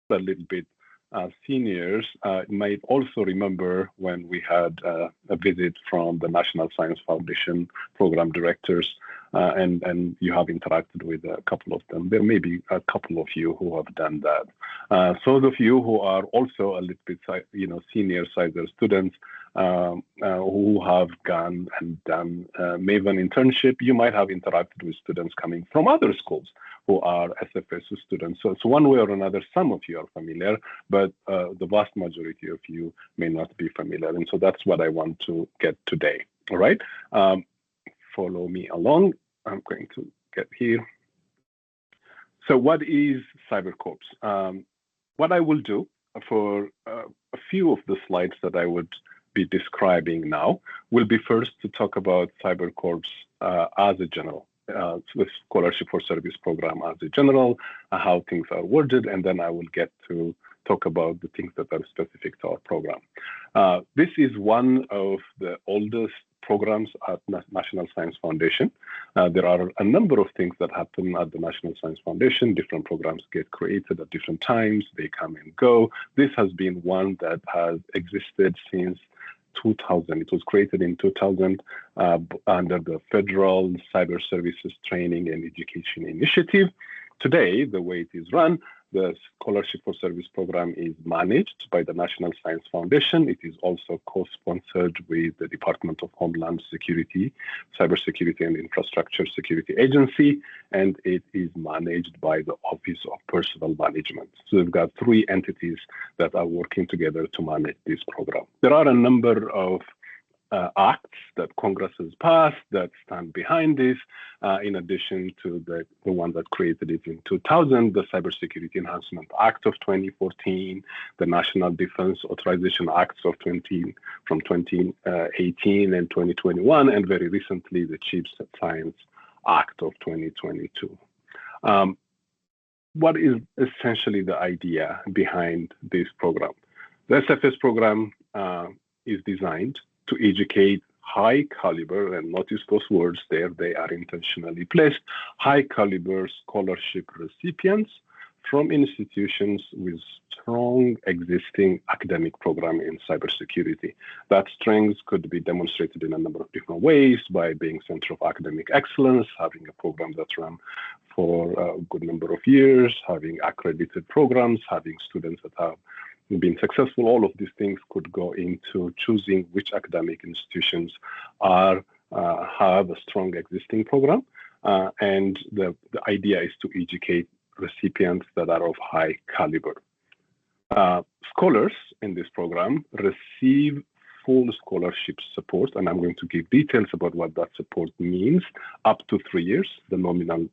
a little bit seniors might also remember when we had a visit from the National Science Foundation program directors, and you have interacted with a couple of them. There may be a couple of you who have done that. So those of you who are also a little bit, senior CyberCorps students who have gone and done Maven internship, you might have interacted with students coming from other schools who are SFSU students. So one way or another, some of you are familiar, but the vast majority of you may not be familiar. And so that's what I want to get today. All right. Follow me along. I'm going to get here. So what is CyberCorps? What I will do for a few of the slides that I would be describing now will be first to talk about CyberCorps as a general, the Scholarship for Service program as a general, how things are worded, and then I will get to talk about the things that are specific to our program. This is one of the oldest programs at National Science Foundation. There are a number of things that happen at the National Science Foundation. Different programs get created at different times. They come and go. This has been one that has existed since 2000. It was created in 2000 under the Federal Cyber Services Training and Education Initiative. Today, the way it is run, the Scholarship for Service program is managed by the National Science Foundation. It is also co-sponsored with the Department of Homeland Security, Cybersecurity and Infrastructure Security Agency, and it is managed by the Office of Personnel Management. So we've got three entities that are working together to manage this program. There are a number of acts that Congress has passed that stand behind this, in addition to the one that created it in 2000, the Cybersecurity Enhancement Act of 2014, the National Defense Authorization Acts of 2018 and 2021, and very recently the Chips Science Act of 2022. What is essentially the idea behind this program? The SFS program is designed to educate high caliber, and notice those words there, they are intentionally placed, high caliber scholarship recipients from institutions with strong existing academic program in cybersecurity. That strengths could be demonstrated in a number of different ways by being center of academic excellence, having a program that's run for a good number of years, having accredited programs, having students that have been successful. All of these things could go into choosing which academic institutions have a strong existing program. And the idea is to educate recipients that are of high caliber. Scholars in this program receive full scholarship support, and I'm going to give details about what that support means, up to 3 years. The nominal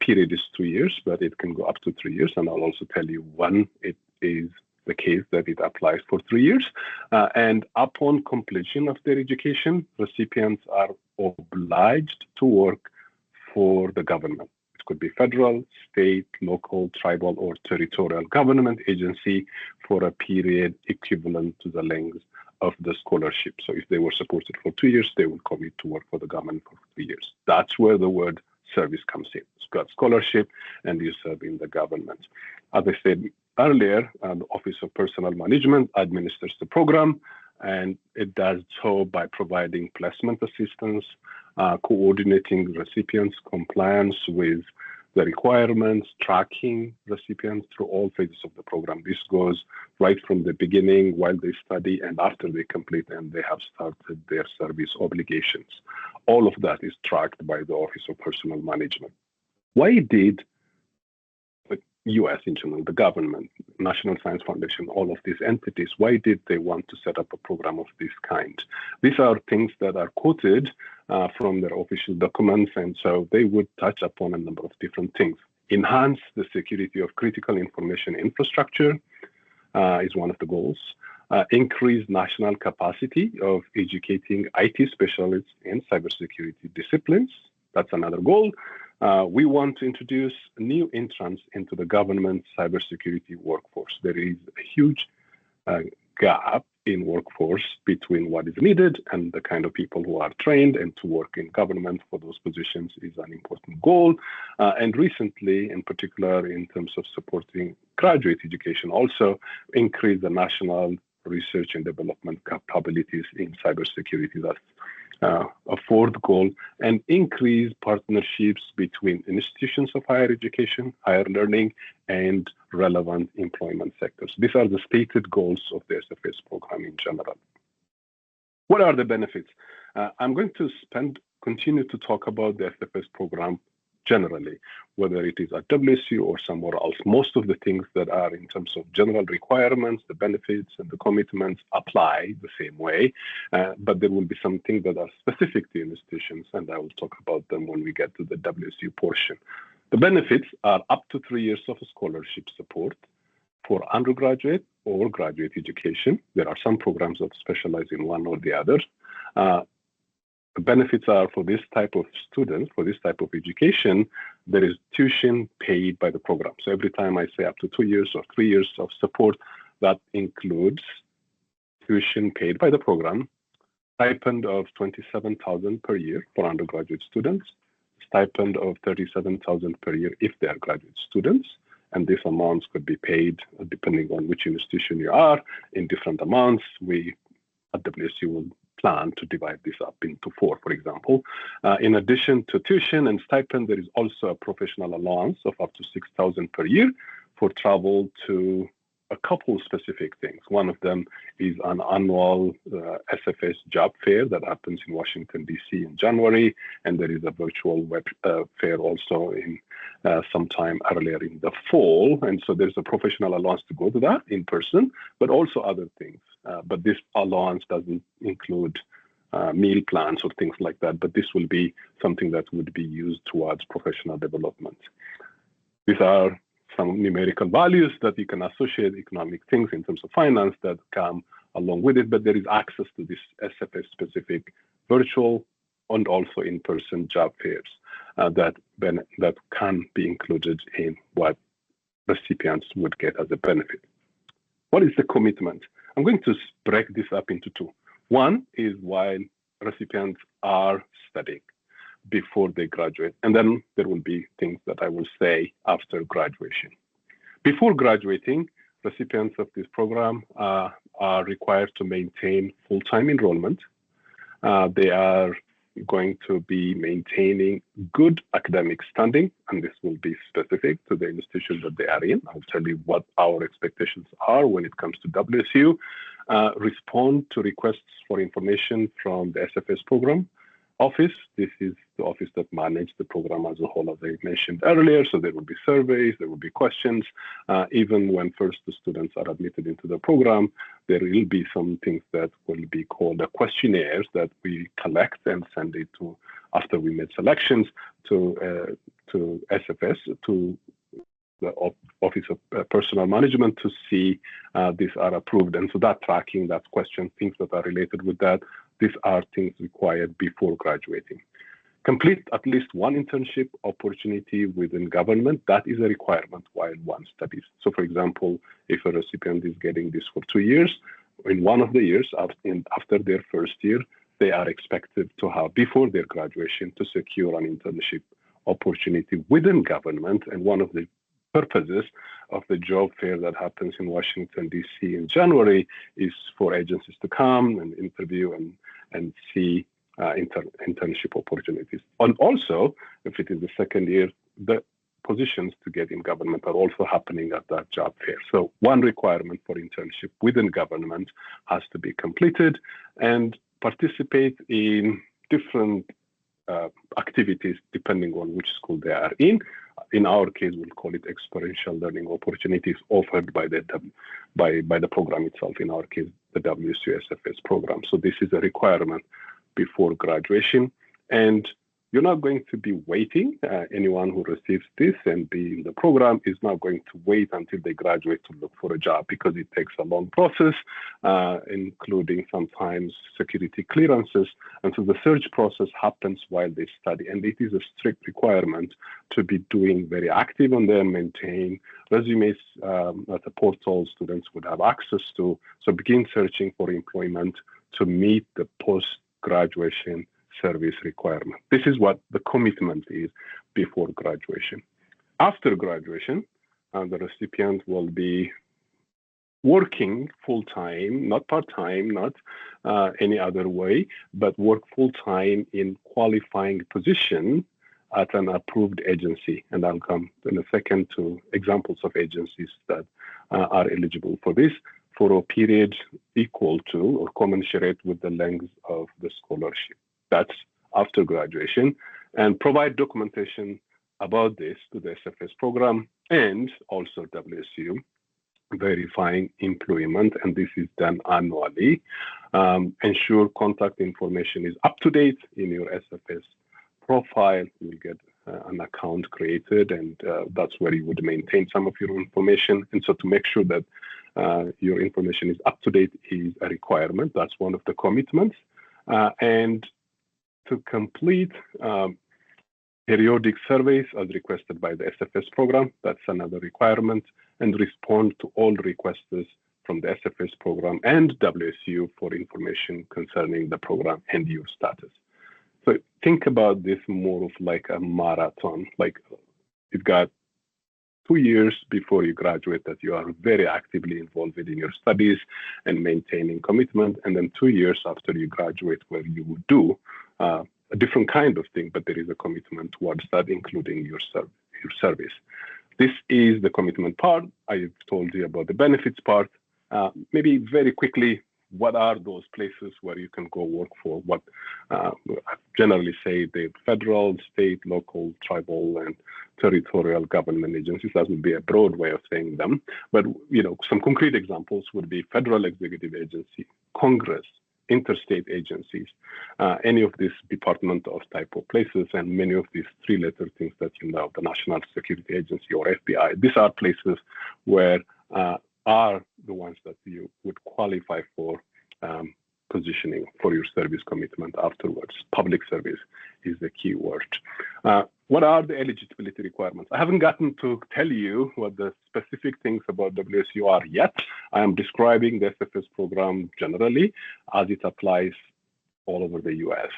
period is 2 years, but it can go up to 3 years, and I'll also tell you when it is the case that it applies for 3 years. And upon completion of their education, recipients are obliged to work for the government. It could be federal, state, local, tribal, or territorial government agency for a period equivalent to the length of the scholarship. So if they were supported for 2 years, they would commit to work for the government for 3 years. That's where the word service comes in. It's got scholarship and you serve in the government. As I said earlier, the Office of Personnel Management administers the program, and it does so by providing placement assistance, coordinating recipients' compliance with the requirements, tracking recipients through all phases of the program. This goes right from the beginning while they study and after they complete and they have started their service obligations. All of that is tracked by the Office of Personnel Management. Why did the US in general, the government, National Science Foundation, all of these entities, why did they want to set up a program of this kind? These are things that are quoted from their official documents, and so they would touch upon a number of different things. Enhance the security of critical information infrastructure is one of the goals. Increase national capacity of educating IT specialists in cybersecurity disciplines. That's another goal. We want to introduce new entrants into the government cybersecurity workforce. There is a huge gap in workforce between what is needed and the kind of people who are trained, and to work in government for those positions is an important goal. And recently, in particular, in terms of supporting graduate education. Also, increase the national research and development capabilities in cybersecurity. That's a fourth goal, and increase partnerships between institutions of higher education, higher learning, and relevant employment sectors. These are the stated goals of the SFS program in general. What are the benefits? I'm going to continue to talk about the SFS program generally, whether it is at WSU or somewhere else. Most of the things that are in terms of general requirements, the benefits and the commitments apply the same way, but there will be some things that are specific to institutions, and I will talk about them when we get to the WSU portion. The benefits are up to 3 years of scholarship support for undergraduate or graduate education. There are some programs that specialize in one or the other. The benefits are for this type of students, for this type of education, there is tuition paid by the program. So every time I say up to 2 years or 3 years of support, that includes tuition paid by the program, stipend of $27,000 per year for undergraduate students, stipend of $37,000 per year if they are graduate students, and these amounts could be paid depending on which institution you are in different amounts. We at WSU will plan to divide this up into 4, for example. In addition to tuition and stipend, there is also a professional allowance of up to $6,000 per year for travel to a couple specific things. One of them is an annual SFS job fair that happens in Washington, D.C. in January, and there is a virtual web fair also in sometime earlier in the fall. And so there's a professional allowance to go to that in person, but also other things. But this allowance doesn't include meal plans or things like that, but this will be something that would be used towards professional development. These are some numerical values that you can associate economic things in terms of finance that come along with it, but there is access to this SFS-specific virtual and also in-person job fairs that can be included in what recipients would get as a benefit. What is the commitment? I'm going to break this up into 2. One is while recipients are studying before they graduate, and then there will be things that I will say after graduation. Before graduating, recipients of this program are required to maintain full-time enrollment. They are going to be maintaining good academic standing, and this will be specific to the institution that they are in. I'll tell you what our expectations are when it comes to WSU. Respond to requests for information from the SFS program office. This is the office that manages the program as a whole, as I mentioned earlier. So there will be surveys, there will be questions. Even when first the students are admitted into the program, there will be some things that will be called a questionnaires that we collect and send it to, after we made selections, to SFS, to the Office of Personnel Management, to see these are approved. And so that tracking, that question, things that are related with that, these are things required before graduating. Complete at least one internship opportunity within government. That is a requirement while one studies. So for example, if a recipient is getting this for 2 years, in one of the years after their first year, they are expected to have, before their graduation, to secure an internship opportunity within government. And one of the purposes of the job fair that happens in Washington, D.C. in January is for agencies to come and interview and see internship opportunities. And also, if it is the second year, the positions to get in government are also happening at that job fair. So one requirement for internship within government has to be completed, and participate in different activities depending on which school they are in. In our case, we'll call it experiential learning opportunities offered by the program itself, in our case, the WSU SFS program. So this is a requirement before graduation. And you're not going to be waiting. Anyone who receives this and be in the program is not going to wait until they graduate to look for a job, because it takes a long process, including sometimes security clearances. And so the search process happens while they study. And it is a strict requirement to be doing very active on them, maintain resumes at the portal students would have access to. So begin searching for employment to meet the post-graduation service requirement. This is what the commitment is before graduation. After graduation, the recipient will be working full-time, not part-time, not any other way, but work full-time in qualifying position at an approved agency. And I'll come in a second to examples of agencies that are eligible for this for a period equal to or commensurate with the length of the scholarship. That's after graduation, and provide documentation about this to the SFS program and also WSU, verifying employment, and this is done annually. Ensure contact information is up to date in your SFS profile. You'll get an account created, and that's where you would maintain some of your information. And so to make sure that your information is up to date is a requirement. That's one of the commitments. And to complete periodic surveys as requested by the SFS program, that's another requirement, and respond to all requests from the SFS program and WSU for information concerning the program and your status. So think about this more of like a marathon, like you've got 2 years before you graduate that you are very actively involved in your studies and maintaining commitment, and then 2 years after you graduate where you would do a different kind of thing, but there is a commitment towards that, including your service. This is the commitment part. I've told you about the benefits part. Maybe very quickly, what are those places where you can go work for? What I generally say the federal, state, local, tribal, and territorial government agencies. That would be a broad way of saying them. But some concrete examples would be federal executive agency, Congress, interstate agencies, any of these department of type of places, and many of these three-letter things that the National Security Agency or FBI. These are places where are the ones that you would qualify for positioning for your service commitment afterwards. Public service is the key word. What are the eligibility requirements? I haven't gotten to tell you what the specific things about WSU are yet. I am describing the SFS program generally as it applies all over the US.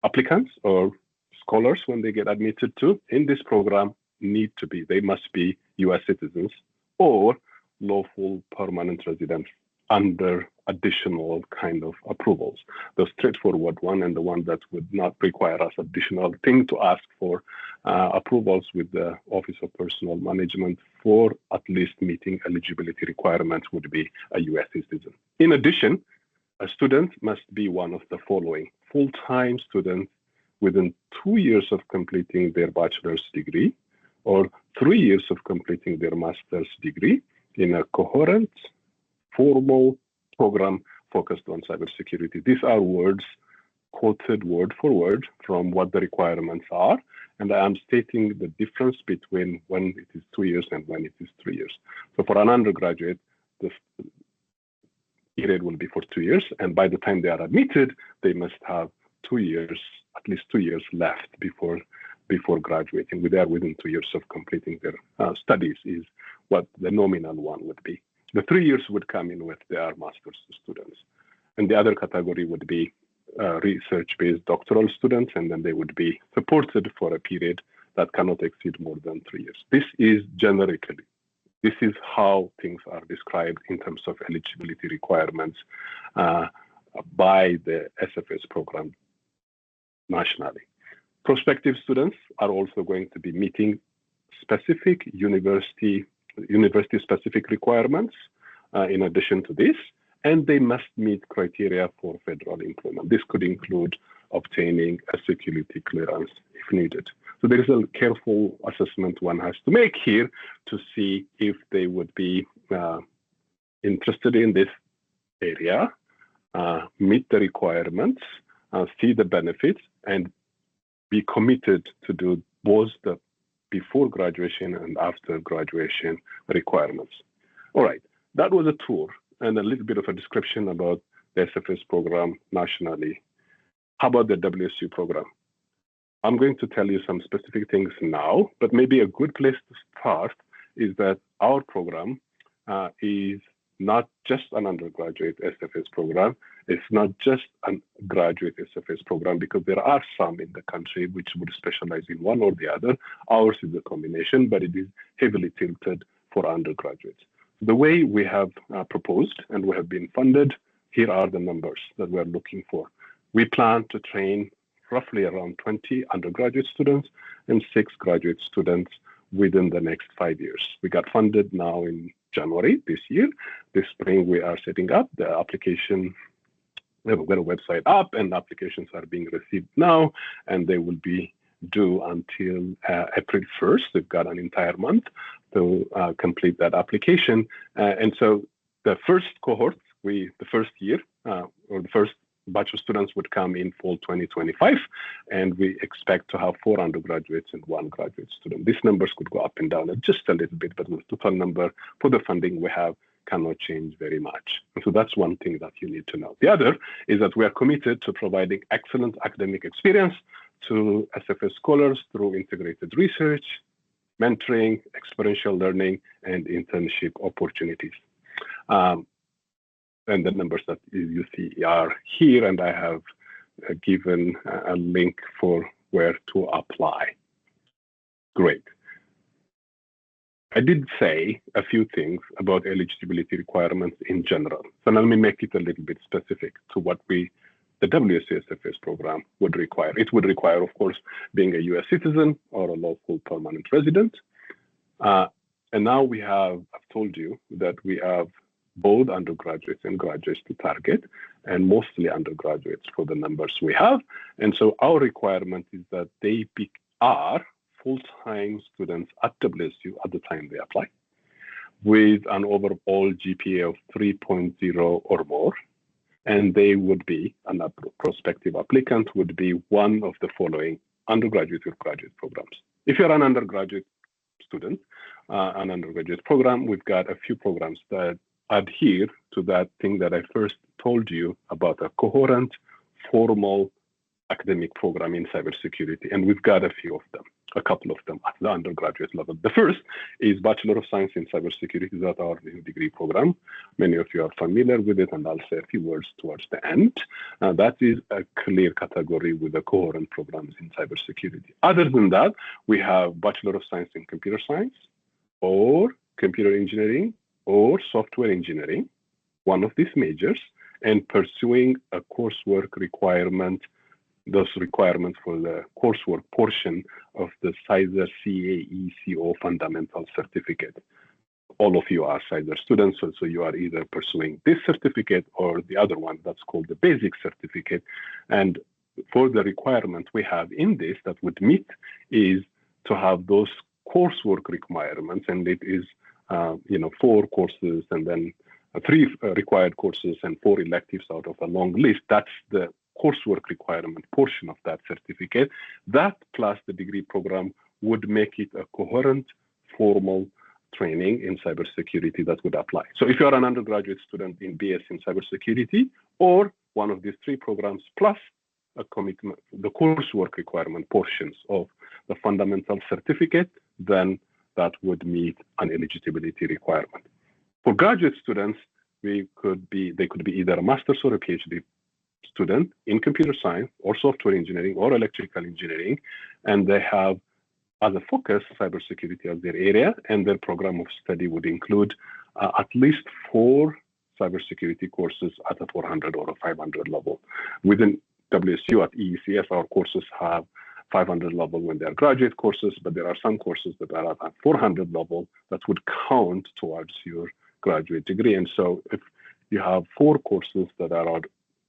Applicants or scholars, when they get admitted in this program, they must be US citizens or lawful permanent residents under additional kind of approvals. The straightforward one and the one that would not require us additional thing to ask for approvals with the Office of Personnel Management for at least meeting eligibility requirements would be a US citizen. In addition, a student must be one of the following: full-time students within 2 years of completing their bachelor's degree or 3 years of completing their master's degree in a coherent, formal program focused on cybersecurity. These are words quoted word for word from what the requirements are, and I am stating the difference between when it is 2 years and when it is 3 years. So for an undergraduate, the period will be for 2 years, and by the time they are admitted, they must have 2 years, at least 2 years left before graduating. They are within 2 years of completing their studies is what the nominal one would be. The 3 years would come in with their master's students. And the other category would be research-based doctoral students, and then they would be supported for a period that cannot exceed more than 3 years. This is generically, this is how things are described in terms of eligibility requirements by the SFS program nationally. Prospective students are also going to be meeting specific university-specific requirements in addition to this, and they must meet criteria for federal employment. This could include obtaining a security clearance if needed. So there is a careful assessment one has to make here to see if they would be interested in this area, meet the requirements, see the benefits, and be committed to do both the before graduation and after graduation requirements. All right, that was a tour and a little bit of a description about the SFS program nationally. How about the WSU program? I'm going to tell you some specific things now, but maybe a good place to start is that our program is not just an undergraduate SFS program. It's not just a graduate SFS program, because there are some in the country which would specialize in one or the other. Ours is a combination, but it is heavily tilted for undergraduates. The way we have proposed and we have been funded, here are the numbers that we're looking for. We plan to train roughly around 20 undergraduate students and 6 graduate students within the next 5 years. We got funded now in January this year. This spring, we are setting up the application. We've got a website up, and applications are being received now, and they will be due until April 1st. We've got an entire month to complete that application. And so the first cohort, the first year, or the first batch of students would come in fall 2025, and we expect to have 4 undergraduates and 1 graduate student. These numbers could go up and down just a little bit, but the total number for the funding we have cannot change very much. And so that's one thing that you need to know. The other is that we are committed to providing excellent academic experience to SFS scholars through integrated research, mentoring, experiential learning, and internship opportunities. And the numbers that you see are here, and I have given a link for where to apply. Great. I did say a few things about eligibility requirements in general. So let me make it a little bit specific to what the WSU SFS program would require. It would require, of course, being a U.S. citizen or a lawful permanent resident. And now I've told you that we have both undergraduates and graduates to target, and mostly undergraduates for the numbers we have. And so our requirement is that they are full-time students at WSU at the time they apply, with an overall GPA of 3.0 or more. And they would be, a prospective applicant would be one of the following undergraduate or graduate programs. If you're an undergraduate student, an undergraduate program, we've got a few programs that adhere to that thing that I first told you about, a coherent, formal academic program in cybersecurity. And we've got a few of them, a couple of them at the undergraduate level. The first is Bachelor of Science in Cybersecurity, that's our new degree program. Many of you are familiar with it, and I'll say a few words towards the end. That is a clear category with the coherent programs in cybersecurity. Other than that, we have Bachelor of Science in Computer Science, or Computer Engineering, or Software Engineering, one of these majors, and pursuing a coursework requirement, those requirements for the coursework portion of the CyberCorps CAECO Fundamental Certificate. All of you are Cyber students, so you are either pursuing this certificate or the other one that's called the Basic Certificate. And for the requirement we have in this that would meet is to have those coursework requirements, and it is 4 courses and then 3 required courses and 4 electives out of a long list. That's the coursework requirement portion of that certificate. That plus the degree program would make it a coherent, formal training in cybersecurity that would apply. So if you're an undergraduate student in BS in cybersecurity, or one of these 3 programs plus a commitment, the coursework requirement portions of the fundamental certificate, then that would meet an eligibility requirement. For graduate students, they could be either a master's or a PhD student in computer science or software engineering or electrical engineering, and they have as a focus cybersecurity as their area, and their program of study would include at least 4 cybersecurity courses at a 400 or a 500 level. Within WSU at EECS, our courses have 500 level when they are graduate courses, but there are some courses that are at 400 level that would count towards your graduate degree. And so if you have 4 courses that are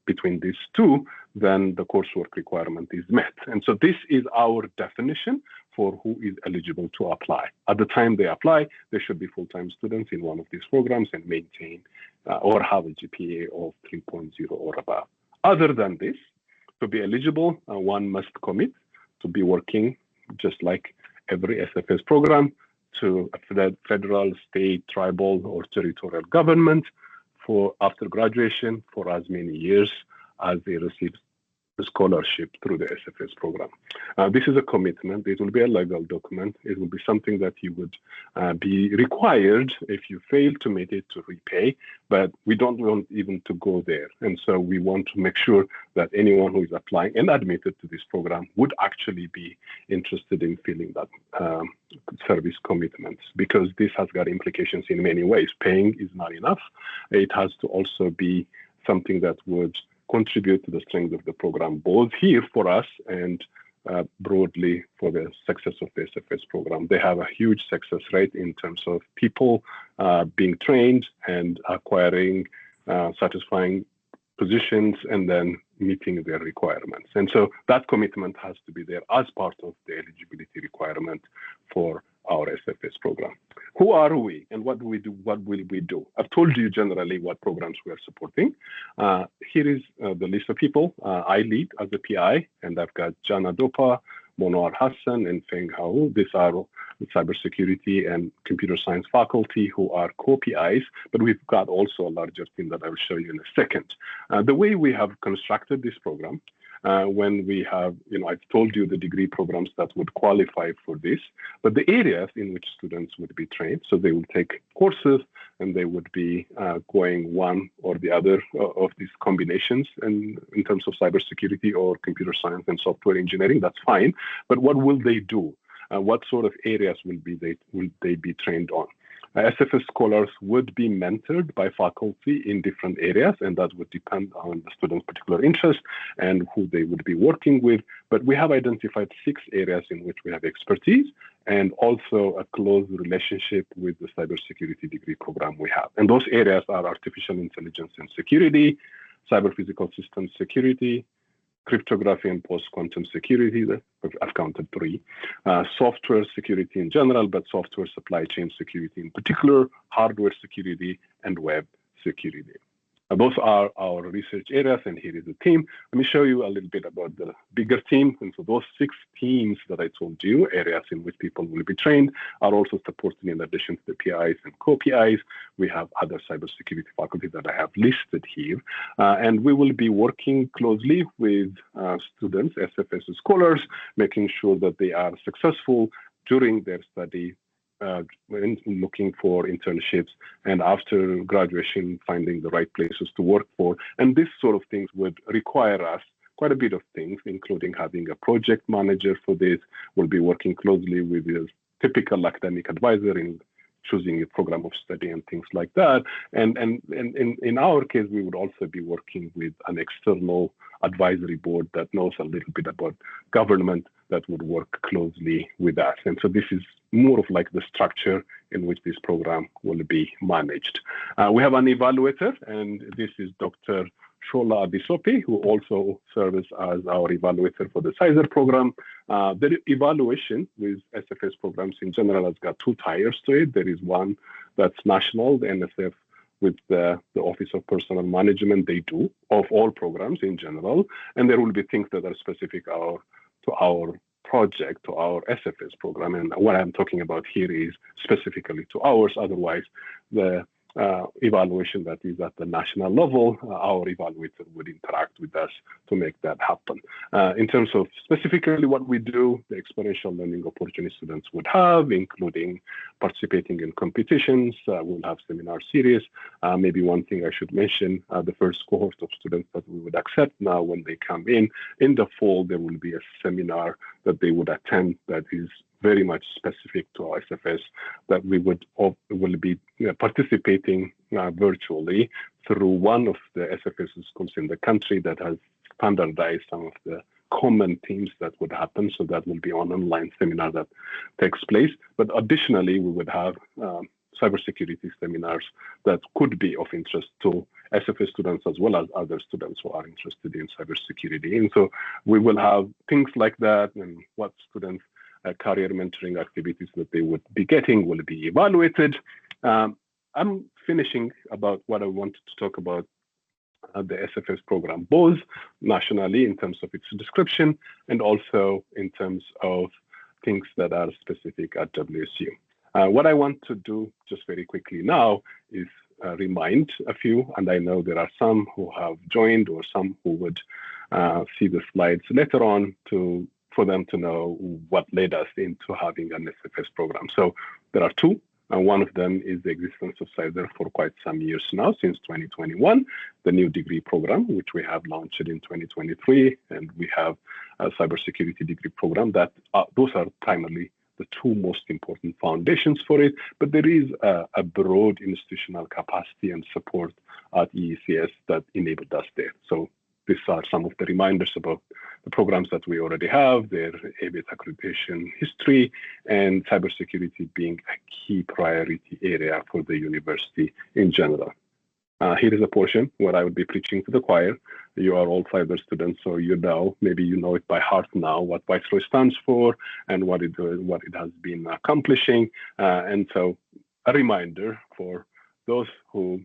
between these 2, then the coursework requirement is met. And so this is our definition for who is eligible to apply. At the time they apply, they should be full-time students in one of these programs and maintain or have a GPA of 3.0 or above. Other than this, to be eligible, one must commit to be working just like every SFS program to a federal, state, tribal, or territorial government for after graduation for as many years as they receive scholarship through the SFS program. This is a commitment. It will be a legal document. It will be something that you would be required, if you fail to meet it, to repay, but we don't want even to go there. And so we want to make sure that anyone who is applying and admitted to this program would actually be interested in filling that service commitments, because this has got implications in many ways. Paying is not enough. It has to also be something that would contribute to the strength of the program, both here for us and broadly for the success of the SFS program. They have a huge success rate in terms of people being trained and acquiring satisfying positions and then meeting their requirements. And so that commitment has to be there as part of the eligibility requirement for our SFS program. Who are we and what do we do? What will we do? I've told you generally what programs we are supporting. Here is the list of people I lead as a PI, and I've got Jana Dopa, Monwar Hassan, and Feng Hao. These are the cybersecurity and computer science faculty who are co-PIs, but we've got also a larger team that I will show you in a second. The way we have constructed this program, when we have, I've told you the degree programs that would qualify for this, but the areas in which students would be trained, so they will take courses and they would be going one or the other of these combinations in terms of cybersecurity or computer science and software engineering, that's fine. But what will they do? What sort of areas will they be trained on? SFS scholars would be mentored by faculty in different areas, and that would depend on the student's particular interest and who they would be working with. But we have identified 6 areas in which we have expertise and also a close relationship with the cybersecurity degree program we have. And those areas are artificial intelligence and security, cyber physical systems security, cryptography and post-quantum security, I've counted 3, software security in general, but software supply chain security in particular, hardware security, and web security. Those are our research areas, and here is the team. Let me show you a little bit about the bigger team. And so those 6 teams that I told you, areas in which people will be trained, are also supported in addition to the PIs and co-PIs. We have other cybersecurity faculty that I have listed here. And we will be working closely with students, SFS scholars, making sure that they are successful during their study, when looking for internships, and after graduation, finding the right places to work for. And this sort of things would require us quite a bit of things, including having a project manager for this. We'll be working closely with a typical academic advisor in choosing a program of study and things like that. And in our case, we would also be working with an external advisory board that knows a little bit about government that would work closely with us. And so this is more of like the structure in which this program will be managed. We have an evaluator, and this is Dr. Shola Abisopi, who also serves as our evaluator for the CyberCorps program. The evaluation with SFS programs in general has got 2 tiers to it. There is one that's national, the NSF, with the Office of Personnel Management, they do, of all programs in general. And there will be things that are specific to our project, to our SFS program. And what I'm talking about here is specifically to ours. Otherwise, the evaluation that is at the national level, our evaluator would interact with us to make that happen. In terms of specifically what we do, the experiential learning opportunity students would have, including participating in competitions, we'll have seminar series. Maybe one thing I should mention, the first cohort of students that we would accept now when they come in the fall, there will be a seminar that they would attend that is very much specific to our SFS, that we will be participating virtually through one of the SFS schools in the country that has standardized some of the common themes that would happen. So that will be an online seminar that takes place. But additionally, we would have cybersecurity seminars that could be of interest to SFS students as well as other students who are interested in cybersecurity. And so we will have things like that, and what students career mentoring activities that they would be getting will be evaluated. I'm finishing about what I wanted to talk about the SFS program, both nationally in terms of its description and also in terms of things that are specific at WSU. What I want to do just very quickly now is remind a few, and I know there are some who have joined or some who would see the slides later on for them to know what led us into having an SFS program. So there are two. One of them is the existence of CyberCorps for quite some years now, since 2021, the new degree program, which we have launched in 2023, and we have a cybersecurity degree program. Those are primarily the two most important foundations for it, but there is a broad institutional capacity and support at EECS that enabled us there. So these are some of the reminders about the programs that we already have, their ABET accreditation history, and cybersecurity being a key priority area for the university in general. Here is a portion where I would be preaching to the choir. You are all cyber students, so maybe you know it by heart now, what Viceroy stands for and what it has been accomplishing. And so a reminder for those who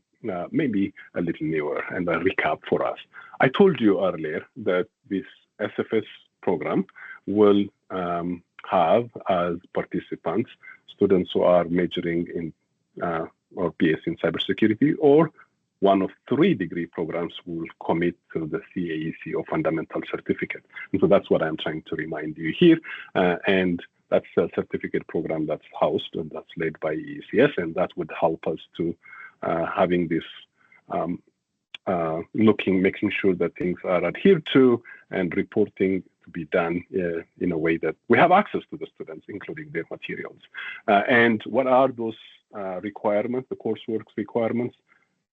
may be a little newer, and a recap for us. I told you earlier that this SFS program will have as participants students who are majoring in or BS in cybersecurity, or one of three degree programs will commit to the CAEC or fundamental certificate. And so that's what I'm trying to remind you here. And that's a certificate program that's housed and that's led by EECS, and that would help us to having this making sure that things are adhered to and reporting to be done in a way that we have access to the students, including their materials. And what are those requirements, the coursework requirements?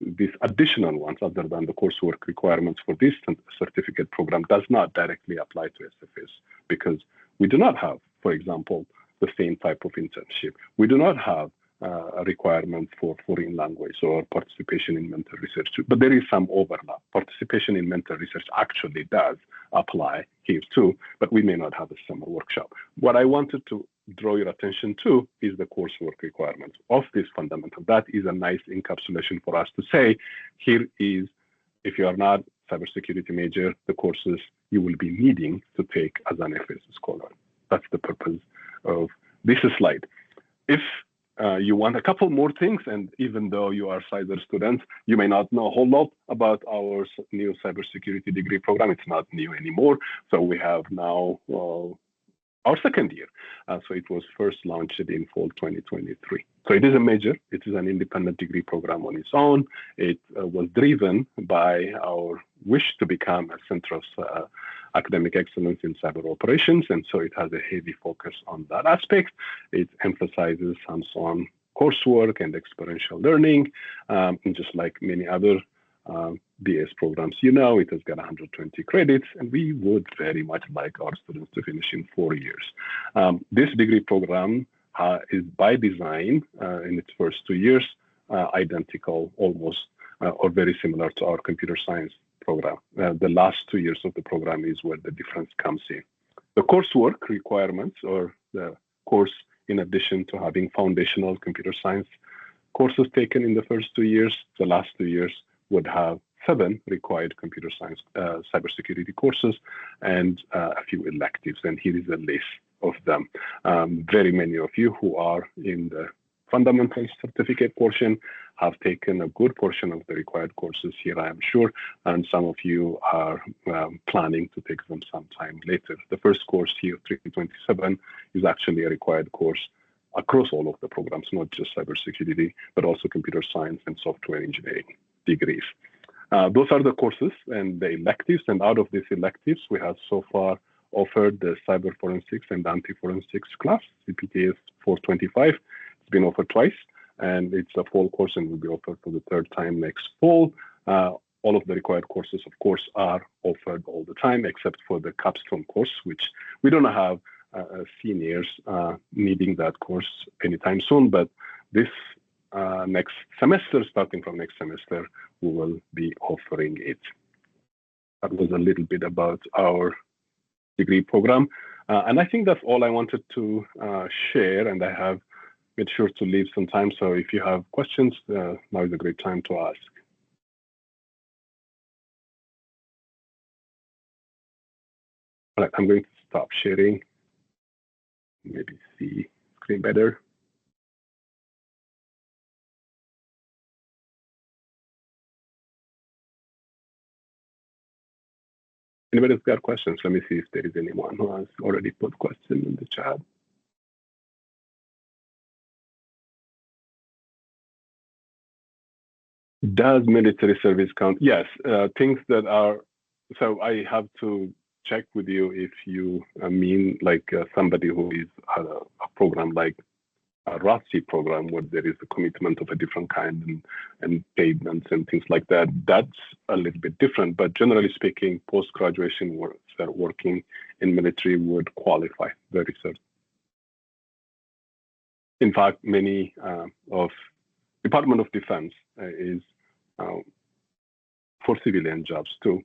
These additional ones, other than the coursework requirements for this certificate program, does not directly apply to SFS, because we do not have, for example, the same type of internship. We do not have a requirement for foreign language or participation in mental research, but there is some overlap. Participation in mental research actually does apply here too, but we may not have a summer workshop. What I wanted to draw your attention to is the coursework requirements of this fundamental. That is a nice encapsulation for us to say, here is, if you are not cybersecurity major, the courses you will be needing to take as an FS scholar. That's the purpose of this slide. If you want a couple more things, and even though you are cyber students, you may not know a whole lot about our new cybersecurity degree program. It's not new anymore. So we have now our second year. So it was first launched in fall 2023. So it is a major. It is an independent degree program on its own. It was driven by our wish to become a center of academic excellence in cyber operations. And so it has a heavy focus on that aspect. It emphasizes hands-on coursework and experiential learning. And just like many other BS programs, it has got 120 credits, and we would very much like our students to finish in 4 years. This degree program is by design in its first 2 years, identical almost or very similar to our computer science program. The last 2 years of the program is where the difference comes in. The coursework requirements, or the course in addition to having foundational computer science courses taken in the first 2 years, the last 2 years would have 7 required computer science cybersecurity courses and a few electives. And here is a list of them. Very many of you who are in the fundamental certificate portion have taken a good portion of the required courses here, I am sure, and some of you are planning to take them sometime later. The first course here, 327, is actually a required course across all of the programs, not just cybersecurity, but also computer science and software engineering degrees. Those are the courses and the electives, and out of these electives, we have so far offered the cyber forensics and anti-forensics class, CPTS 425. It's been offered twice, and it's a fall course and will be offered for the third time next fall. All of the required courses, of course, are offered all the time, except for the capstone course, which we don't have seniors needing that course anytime soon, but this next semester, starting from next semester, we will be offering it. That was a little bit about our degree program. And I think that's all I wanted to share, and I have made sure to leave some time. So if you have questions, now is a great time to ask. All right, I'm going to stop sharing. Maybe see screen better. Anybody's got questions? Let me see if there is anyone who has already put questions in the chat. Does military service count? Yes, things that are, so I have to check with you if you mean like somebody who is a program like a ROTC program where there is a commitment of a different kind and payments and things like that. That's a little bit different, but generally speaking, post-graduation working in military would qualify very certain. In fact, many of Department of Defense is for civilian jobs too,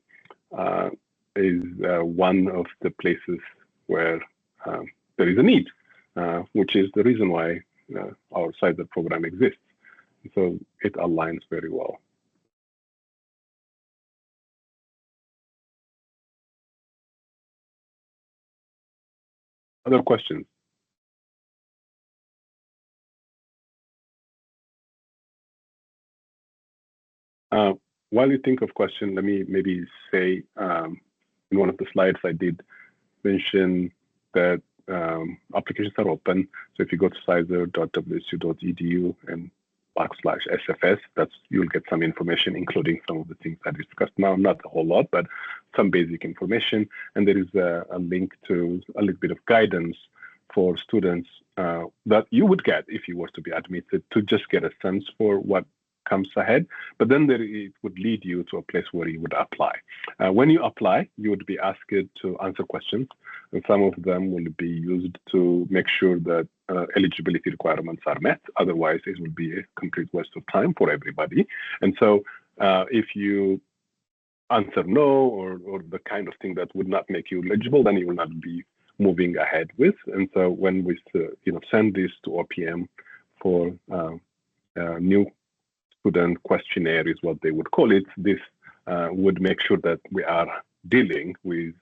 is one of the places where there is a need, which is the reason why our cyber program exists. So it aligns very well. Other questions? While you think of question, let me maybe say in one of the slides I did mention that applications are open. So if you go to cyber.wsu.edu and /SFS, you'll get some information, including some of the things I discussed now, not a whole lot, but some basic information. And there is a link to a little bit of guidance for students that you would get if you were to be admitted, to just get a sense for what comes ahead, but then it would lead you to a place where you would apply. When you apply, you would be asked to answer questions, and some of them will be used to make sure that eligibility requirements are met. Otherwise, it will be a complete waste of time for everybody. And so if you answer no or the kind of thing that would not make you eligible, then you will not be moving ahead with. And so when we send this to OPM for new student questionnaire is what they would call it. This would make sure that we are dealing with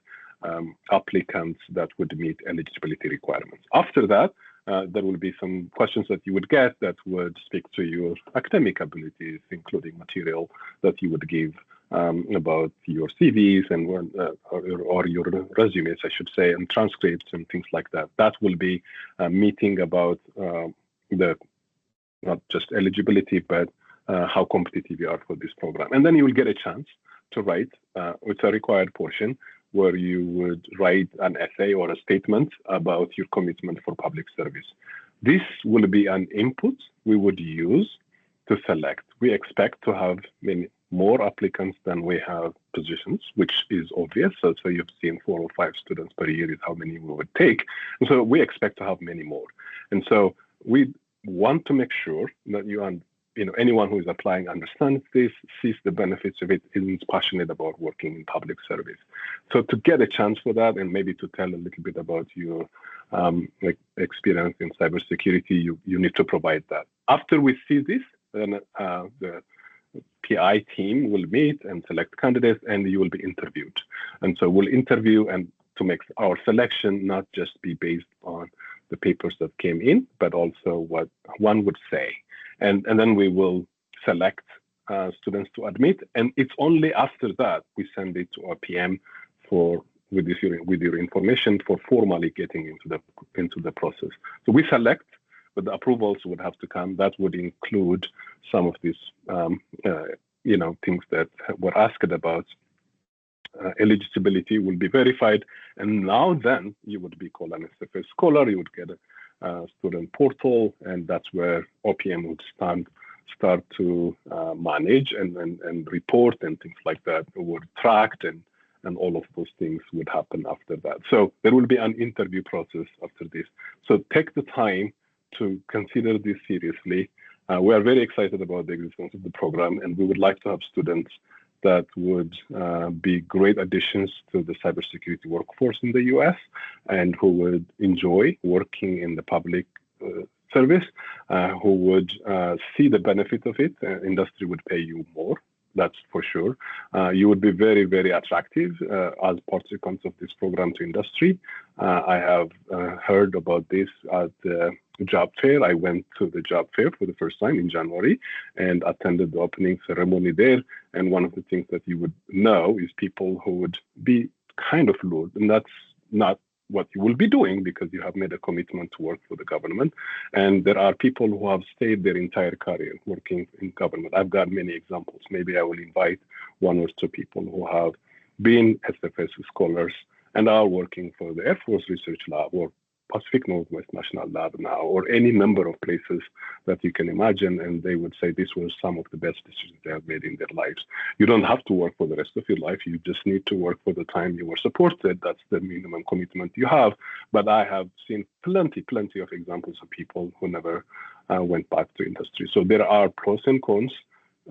applicants that would meet eligibility requirements. After that, there will be some questions that you would get that would speak to your academic abilities, including material that you would give about your CVs and or your resumes, I should say, and transcripts and things like that. That will be a meeting about the not just eligibility, but how competitive you are for this program. And then you will get a chance to write, it's a required portion, where you would write an essay or a statement about your commitment for public service. This will be an input we would use to select. We expect to have many more applicants than we have positions, which is obvious. So you've seen 4 or 5 students per year is how many we would take. And so we expect to have many more. And so we want to make sure that anyone who is applying understands this, sees the benefits of it, is passionate about working in public service. So to get a chance for that, and maybe to tell a little bit about your experience in cybersecurity, you need to provide that. After we see this, then the PI team will meet and select candidates, and you will be interviewed. And so we'll interview, and to make our selection not just be based on the papers that came in, but also what one would say. And then we will select students to admit, and it's only after that we send it to our PM with your information for formally getting into the process. So we select, but the approvals would have to come. That would include some of these things that were asked about. Eligibility will be verified, and now then you would be called an SFS scholar. You would get a student portal, and that's where OPM would start to manage and report and things like that would tracked, and all of those things would happen after that. So there will be an interview process after this. So take the time to consider this seriously. We are very excited about the existence of the program, and we would like to have students that would be great additions to the cybersecurity workforce in the US, and who would enjoy working in the public service, who would see the benefit of it. Industry would pay you more, that's for sure. You would be very, very attractive as participants of this program to industry. I have heard about this at the job fair. I went to the job fair for the first time in January and attended the opening ceremony there. And one of the things that you would know is people who would be kind of load, and that's not what you will be doing because you have made a commitment to work for the government. And there are people who have stayed their entire career working in government. I've got many examples. Maybe I will invite one or two people who have been SFS scholars and are working for the Air Force Research Lab or Pacific Northwest National Lab now, or any number of places that you can imagine, and they would say this was some of the best decisions they have made in their lives. You don't have to work for the rest of your life. You just need to work for the time you were supported. That's the minimum commitment you have. But I have seen plenty of examples of people who never went back to industry. So there are pros and cons.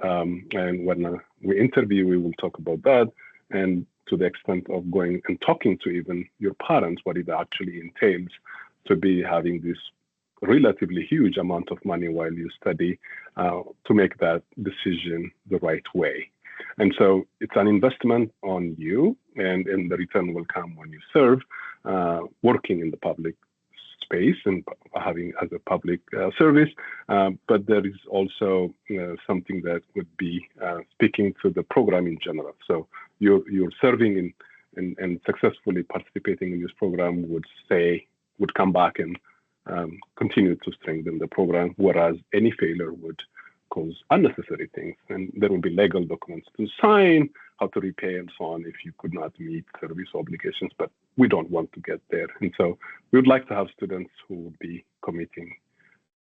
And when we interview, we will talk about that. And to the extent of going and talking to even your parents, what it actually entails to be having this relatively huge amount of money while you study to make that decision the right way. And so it's an investment on you, and the return will come when you serve, working in the public space and having as a public service. But there is also something that would be speaking to the program in general. So you're serving and successfully participating in this program would come back and continue to strengthen the program, whereas any failure would cause unnecessary things. And there will be legal documents to sign, how to repay, and so on if you could not meet service obligations. But we don't want to get there. And so we would like to have students who would be committing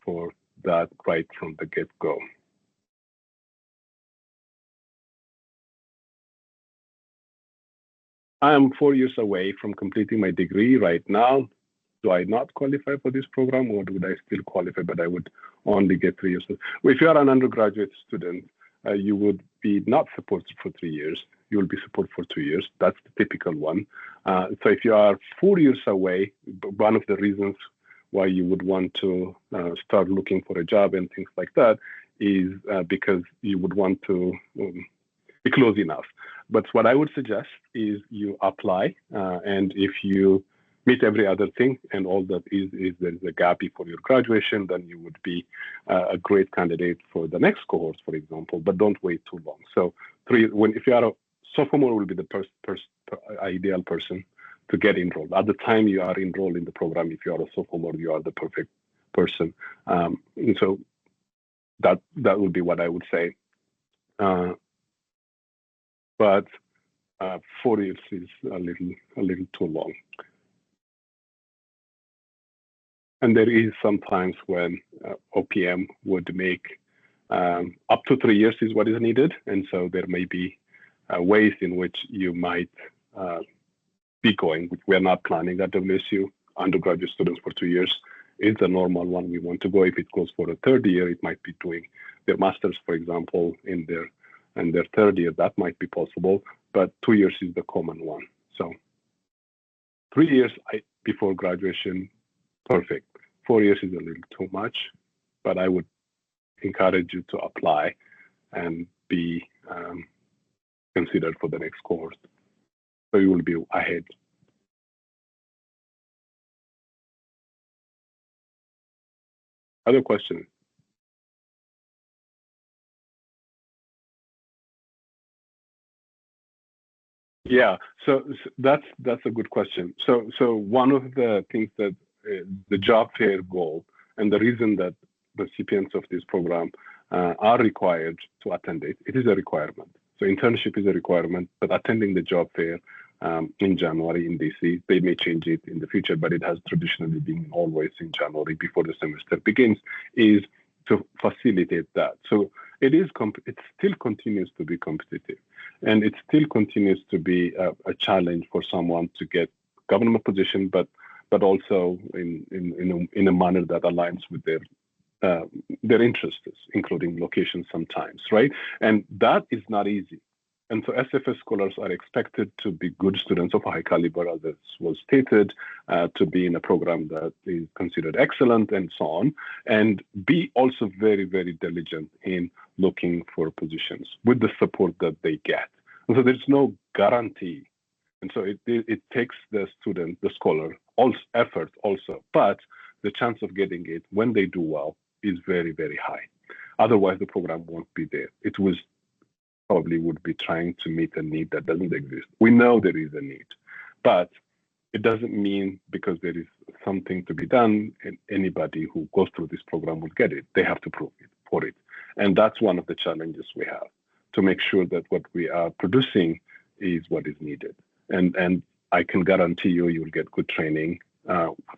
for that right from the get-go. I am 4 years away from completing my degree right now. Do I not qualify for this program, or would I still qualify, but I would only get 3 years? If you are an undergraduate student, you would be not supported for 3 years. You will be supported for 2 years. That's the typical one. So if you are 4 years away, one of the reasons why you would want to start looking for a job and things like that is because you would want to be close enough. But what I would suggest is you apply, and if you meet every other thing and all that is there is a gap before your graduation, then you would be a great candidate for the next cohort, for example, but don't wait too long. So if you are a sophomore, will be the ideal person to get enrolled. At the time you are enrolled in the program, if you are a sophomore, you are the perfect person. And so that would be what I would say. But 4 years is a little too long. And there is sometimes when OPM would make up to 3 years is what is needed. And so there may be ways in which you might be going. We are not planning at WSU. Undergraduate students for 2 years is the normal one we want to go. If it goes for a third year, it might be doing their master's, for example, in their third year. That might be possible, but 2 years is the common one. So 3 years before graduation, perfect. 4 years is a little too much, but I would encourage you to apply and be considered for the next cohort. So you will be ahead. Other question? Yeah, so that's a good question. So one of the things that the job fair goal, and the reason that the recipients of this program are required to attend it is a requirement. So internship is a requirement, but attending the job fair in January in DC, they may change it in the future, but it has traditionally been always in January before the semester begins, is to facilitate that. So it still continues to be competitive, and it still continues to be a challenge for someone to get government position, but also in a manner that aligns with their interests, including location sometimes, right? And that is not easy. And so SFS scholars are expected to be good students of high caliber, as was stated, to be in a program that is considered excellent and so on, and be also very, very diligent in looking for positions with the support that they get. And so there's no guarantee. And so it takes the student, the scholar, effort also, but the chance of getting it when they do well is very, very high. Otherwise, the program won't be there. It was probably would be trying to meet a need that doesn't exist. We know there is a need. But it doesn't mean because there is something to be done, and anybody who goes through this program will get it. They have to prove it for it. And that's one of the challenges we have, to make sure that what we are producing is what is needed. And I can guarantee you'll get good training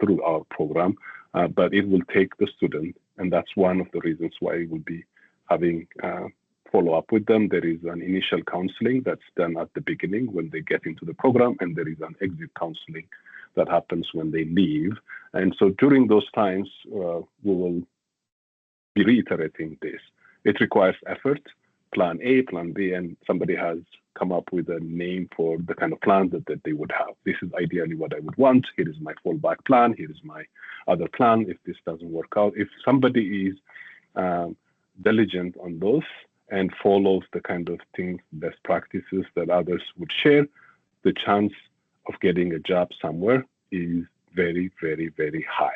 through our program, but it will take the student. And that's one of the reasons why we'll be having follow up with them. There is an initial counseling that's done at the beginning when they get into the program, and there is an exit counseling that happens when they leave. And so during those times, we will be reiterating this. It requires effort, plan A, plan B, and somebody has come up with a name for the kind of plan that they would have. This is ideally what I would want. Here is my fallback plan. Here is my other plan if this doesn't work out. If somebody is diligent on those and follows the kind of things, best practices that others would share, the chance of getting a job somewhere is very, very, very high.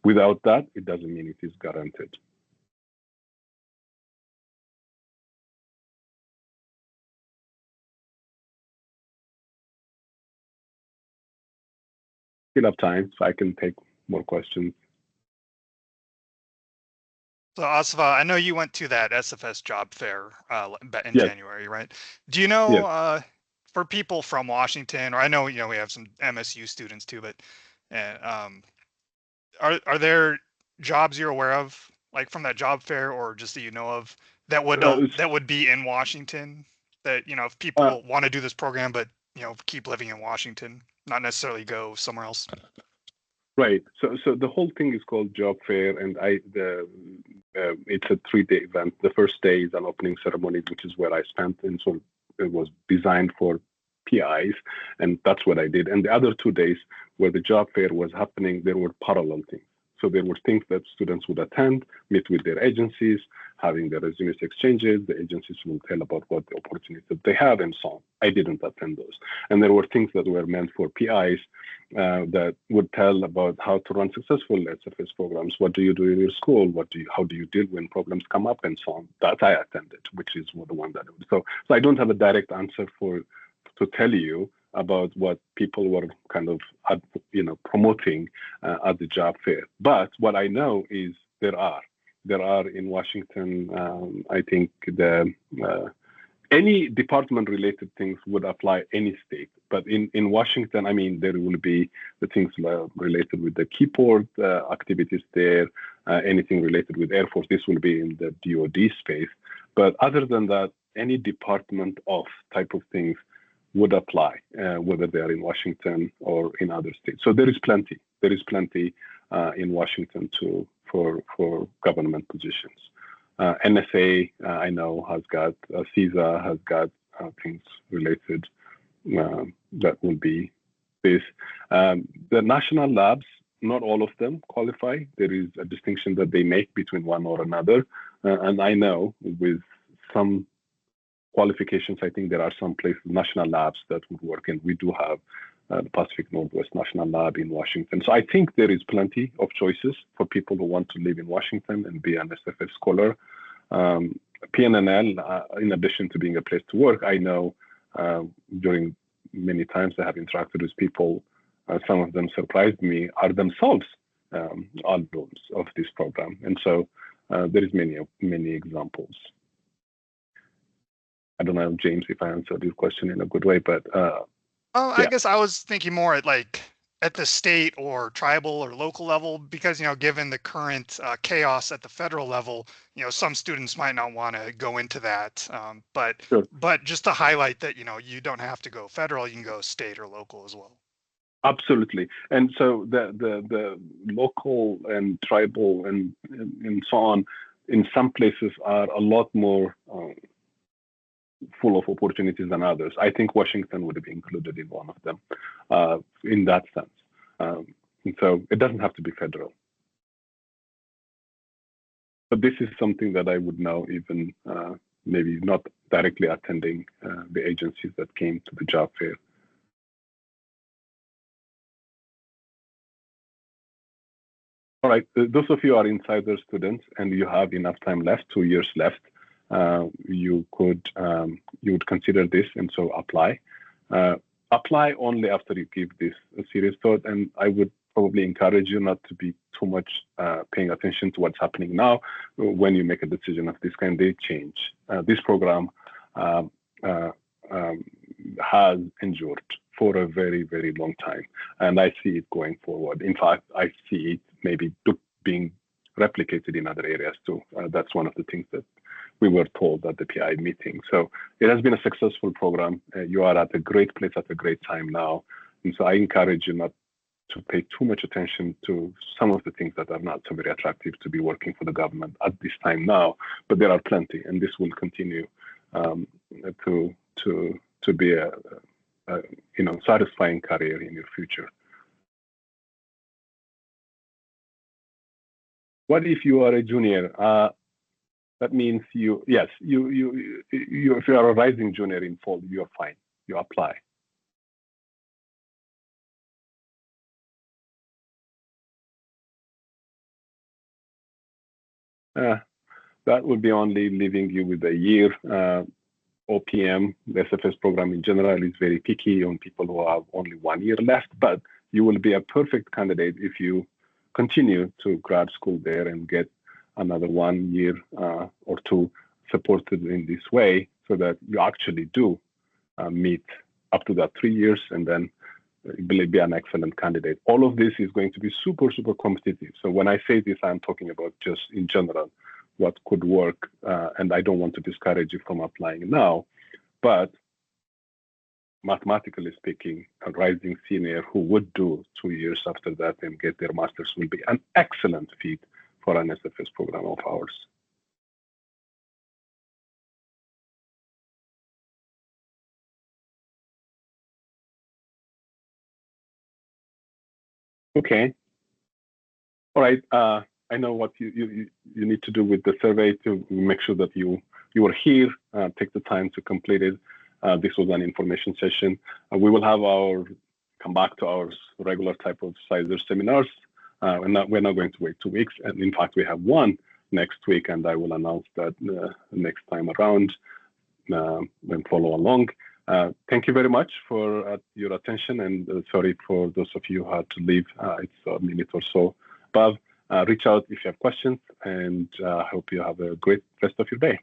Without that, it doesn't mean it is guaranteed. Still have time, so I can take more questions. So Asfa, I know you went to that SFS job fair in January, right? Do you know for people from Washington, or I know we have some MSU students too, but are there jobs you're aware of, like from that job fair, or just that you know of that would be in Washington? That if people want to do this program, but keep living in Washington, not necessarily go somewhere else. Right. So the whole thing is called job fair, and it's a 3-day event. The first day is an opening ceremony, which is where I spent, and so it was designed for PIs, and that's what I did. And the other 2 days where the job fair was happening, there were parallel things. So there were things that students would attend, meet with their agencies, having their resumes exchanges. The agencies will tell about what the opportunities that they have and so on. I didn't attend those. And there were things that were meant for PIs that would tell about how to run successful SFS programs. What do you do in your school? How do you deal when problems come up and so on? That I attended, which is the one that I would. So I don't have a direct answer to tell you about what people were kind of promoting at the job fair. But what I know is there are in Washington. I think any department related things would apply any state, but in Washington, I mean, there will be the things related with the keyboard activities there, anything related with Air Force. This will be in the DoD space, but other than that, any department of type of things would apply, whether they are in Washington or in other states. So there is plenty. There is plenty in Washington for government positions. NSA, I know, has got CISA has got things related that will be this. The national labs, not all of them qualify. There is a distinction that they make between one or another, and I know with some qualifications, I think there are some places, national labs, that would work, and we do have the Pacific Northwest National Lab in Washington. So I think there is plenty of choices for people who want to live in Washington and be an SFS scholar. PNNL, in addition to being a place to work, I know during many times I have interacted with people, some of them surprised me, are themselves alums of this program. And so there is many examples. I don't know, James, if I answered your question in a good way, but I guess I was thinking more at the state or tribal or local level, because given the current chaos at the federal level, some students might not want to go into that. But just to highlight that you don't have to go federal, you can go state or local as well. Absolutely. And so the local and tribal and so on, in some places are a lot more full of opportunities than others. I think Washington would be included in one of them in that sense. And so it doesn't have to be federal. But this is something that I would know even maybe not directly attending the agencies that came to the job fair. All right, those of you are insider students and you have enough time left, 2 years left, you would consider this and so apply. apply only after you give this a serious thought. And I would probably encourage you not to be too much paying attention to what's happening now. When you make a decision of this kind, they change. This program has endured for a very, very long time, and I see it going forward. In fact, I see it maybe being replicated in other areas too. That's one of the things that we were told at the PI meeting. So it has been a successful program. You are at a great place at a great time now. And so I encourage you not to pay too much attention to some of the things that are not so very attractive to be working for the government at this time now, but there are plenty, and this will continue to be a satisfying career in your future. What if you are a junior? That means if you are a rising junior in fall, you're fine. You apply. That would be only leaving you with a year. OPM, the SFS program in general, is very picky on people who have only 1 year left, but you will be a perfect candidate if you continue to grad school there and get another 1 year or two supported in this way, so that you actually do meet up to that 3 years, and then will be an excellent candidate. All of this is going to be super, super competitive. So when I say this, I'm talking about just in general what could work, and I don't want to discourage you from applying now, but mathematically speaking, a rising senior who would do 2 years after that and get their master's will be an excellent fit for an SFS program of ours. Okay. All right. I know what you need to do with the survey to make sure that you are here. Take the time to complete it. This was an information session. We will have come back to our regular type of CyberCorps seminars. We're not going to wait 2 weeks. And in fact, we have one next week, and I will announce that next time around and follow along. Thank you very much for your attention, and sorry for those of you who had to leave. It's a minute or so above. Reach out if you have questions, and I hope you have a great rest of your day.